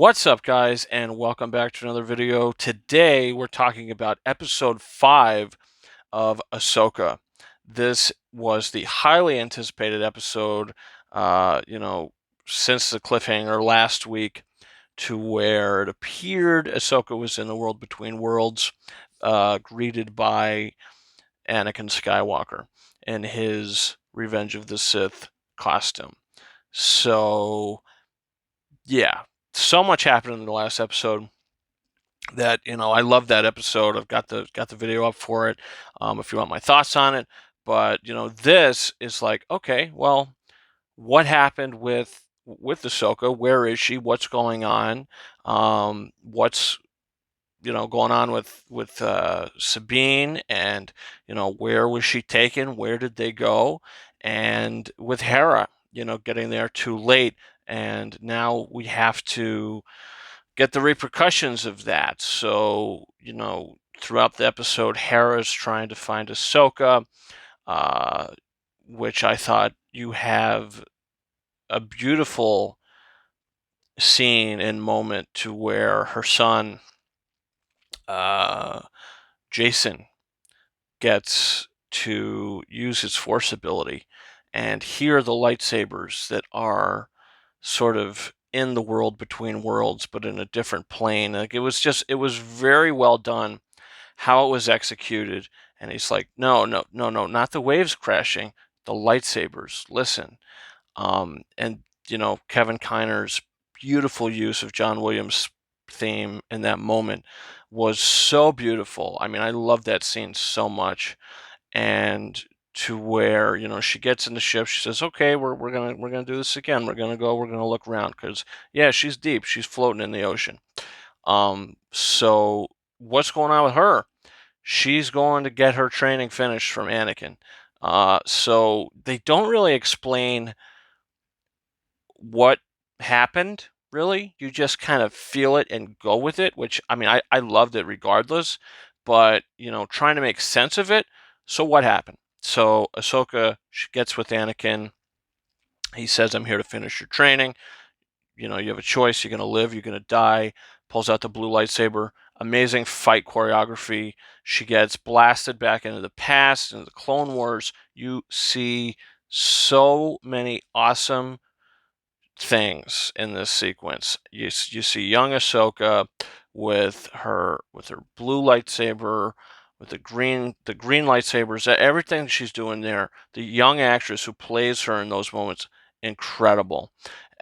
What's up, guys, and welcome back to another video. Today, we're talking about episode 5 of Ahsoka. This was the highly anticipated episode, since the cliffhanger last week, to where it appeared Ahsoka was in the world between worlds, greeted by Anakin Skywalker in his Revenge of the Sith costume. So, yeah, so much happened in the last episode that I love that episode. I've got the video up for it, if you want my thoughts on it. But this is like, okay, well, what happened with Ahsoka? Where is she? What's going on? What's going on with Sabine, and where was she taken? Where did they go? And with Hera, getting there too late, and now we have to get the repercussions of that. So, throughout the episode, Hera's trying to find Ahsoka, uh, which I thought you have a beautiful scene and moment to where her son, uh, Jason, gets to use his force ability and hear the lightsabers that are sort of in the world between worlds, but in a different plane. Like it was very well done how it was executed. And he's like, no, no, no, no, not the waves crashing, the lightsabers. Listen. And Kevin Kiner's beautiful use of John Williams' theme in that moment was so beautiful. I mean, I love that scene so much. And to where she gets in the ship, she says, okay, we're gonna do this again, we're gonna look around, because yeah, she's deep, she's floating in the ocean. So what's going on with her? She's going to get her training finished from Anakin. So they don't really explain what happened, really. You just kind of feel it and go with it, which, I mean, I loved it regardless, but trying to make sense of it. So what happened? So Ahsoka, she gets with Anakin. He says, I'm here to finish your training. You have a choice. You're going to live, you're going to die. Pulls out the blue lightsaber. Amazing fight choreography. She gets blasted back into the past, into the Clone Wars. You see so many awesome things in this sequence. You see young Ahsoka with her blue lightsaber, with the green lightsabers, everything she's doing there. The young actress who plays her in those moments, incredible.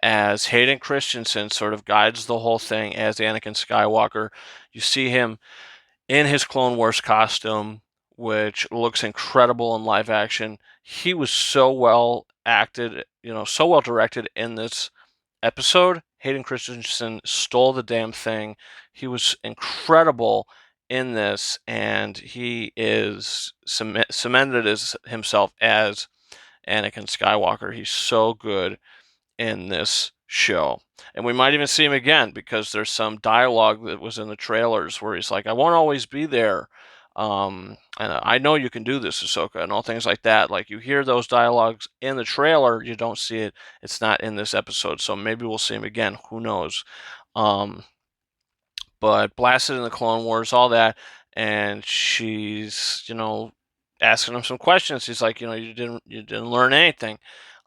As Hayden Christensen sort of guides the whole thing as Anakin Skywalker, you see him in his Clone Wars costume, which looks incredible in live action. He was so well acted, so well directed in this episode. Hayden Christensen stole the damn thing. He was incredible in this, and he is cemented as himself as Anakin Skywalker. He's so good in this show. And we might even see him again, because there's some dialogue that was in the trailers where he's like, I won't always be there. And I know you can do this, Ahsoka, and all things like that. Like, you hear those dialogues in the trailer, you don't see it. It's not in this episode, so maybe we'll see him again. Who knows? Um, but blasted in the Clone Wars, all that, and she's, asking him some questions. He's like, you didn't learn anything.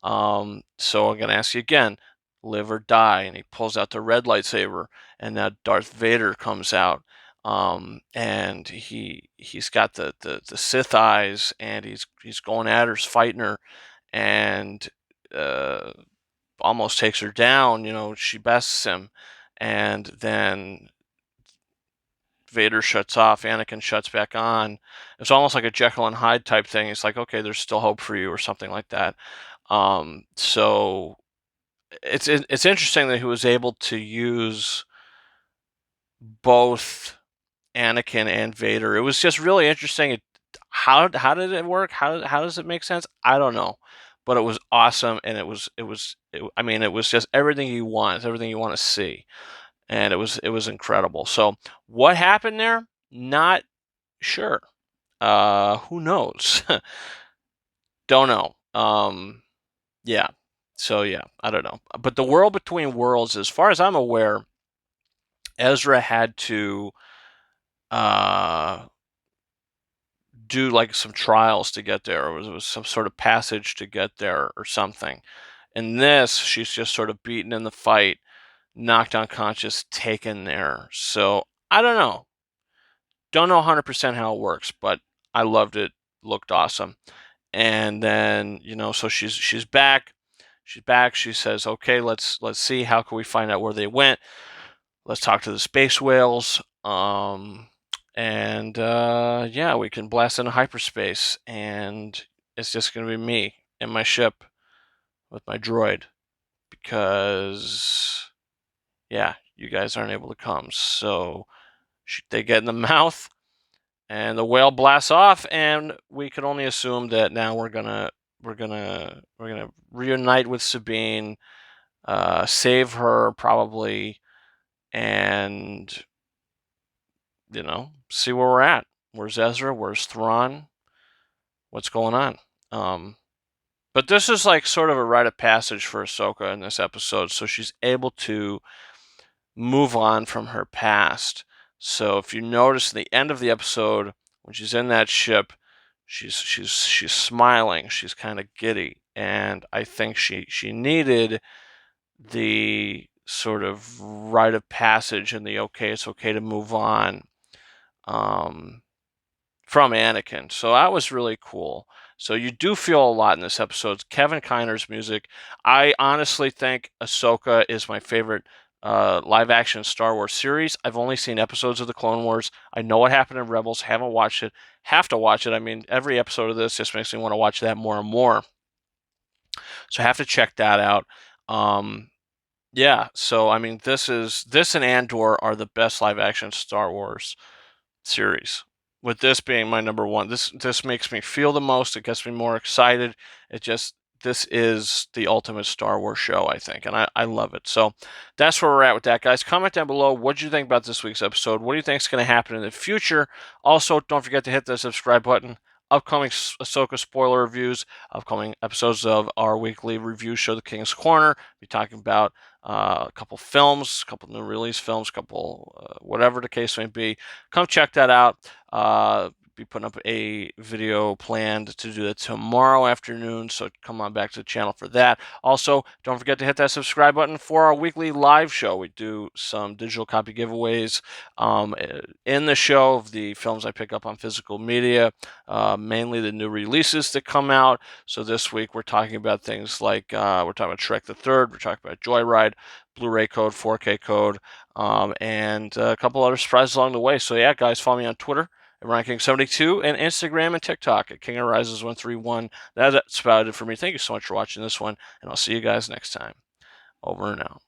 So I'm gonna ask you again, live or die. And he pulls out the red lightsaber, and now Darth Vader comes out. And he's got the Sith eyes, and he's going at her, he's fighting her, and uh, almost takes her down. She bests him, and then Vader shuts off, Anakin shuts back on. It's almost like a Jekyll and Hyde type thing. It's like, okay, there's still hope for you, or something like that. So it's interesting that he was able to use both Anakin and Vader. It was just really interesting. How did it work? How does it make sense? I don't know, but it was awesome, and I mean, it was just everything you want. It's everything you want to see, and it was incredible. So what happened there? Not sure. Who knows? Don't know. Yeah. So yeah, I don't know. But the world between worlds, as far as I'm aware, Ezra had to uh, do like some trials to get there. It was some sort of passage to get there or something. In this, she's just sort of beaten in the fight, knocked unconscious, taken there. So I don't know. Don't know 100% how it works, but I loved it. Looked awesome. And then, so she's back. She's back. She says, "Okay, let's see. How can we find out where they went? Let's talk to the space whales. And yeah, we can blast into hyperspace, and it's just gonna be me and my ship with my droid because yeah, you guys aren't able to come." So they get in the mouth, and the whale blasts off, and we can only assume that now we're gonna reunite with Sabine, save her probably, and see where we're at. Where's Ezra? Where's Thrawn? What's going on? But this is like sort of a rite of passage for Ahsoka in this episode, so she's able to move on from her past. So if you notice at the end of the episode, when she's in that ship, she's smiling, she's kind of giddy, and I think she needed the sort of rite of passage and the okay, it's okay to move on. From Anakin. So that was really cool. So you do feel a lot in this episode. Kevin Kiner's music. I honestly think Ahsoka is my favorite live action Star Wars series. I've only seen episodes of the Clone Wars. I know what happened in Rebels. Haven't watched it. Have to watch it. I mean, every episode of this just makes me want to watch that more and more. So I have to check that out. Yeah. So I mean, this and Andor are the best live action Star Wars series. With this being my number one, this makes me feel the most. It gets me more excited. This is the ultimate Star Wars show, I think, and I love it. So that's where we're at with that, guys. Comment down below what you think about this week's episode. What do you think is going to happen in the future? Also, don't forget to hit the subscribe button. Upcoming Ahsoka spoiler reviews, upcoming episodes of our weekly review show, The King's Corner. We're talking about a couple films, a couple new release films, a couple whatever the case may be. Come check that out. Be putting up a video planned to do that tomorrow afternoon, so come on back to the channel for that. Also, don't forget to hit that subscribe button for our weekly live show. We do some digital copy giveaways in the show of the films I pick up on physical media, mainly the new releases that come out. So this week we're talking about things like we're talking about Shrek the Third, we're talking about Joyride, Blu-ray code, 4K code, and a couple other surprises along the way. So yeah, guys, follow me on Twitter at RyanKing72 and Instagram and TikTok at King Arises 131. That's about it for me. Thank you so much for watching this one, and I'll see you guys next time. Over and out.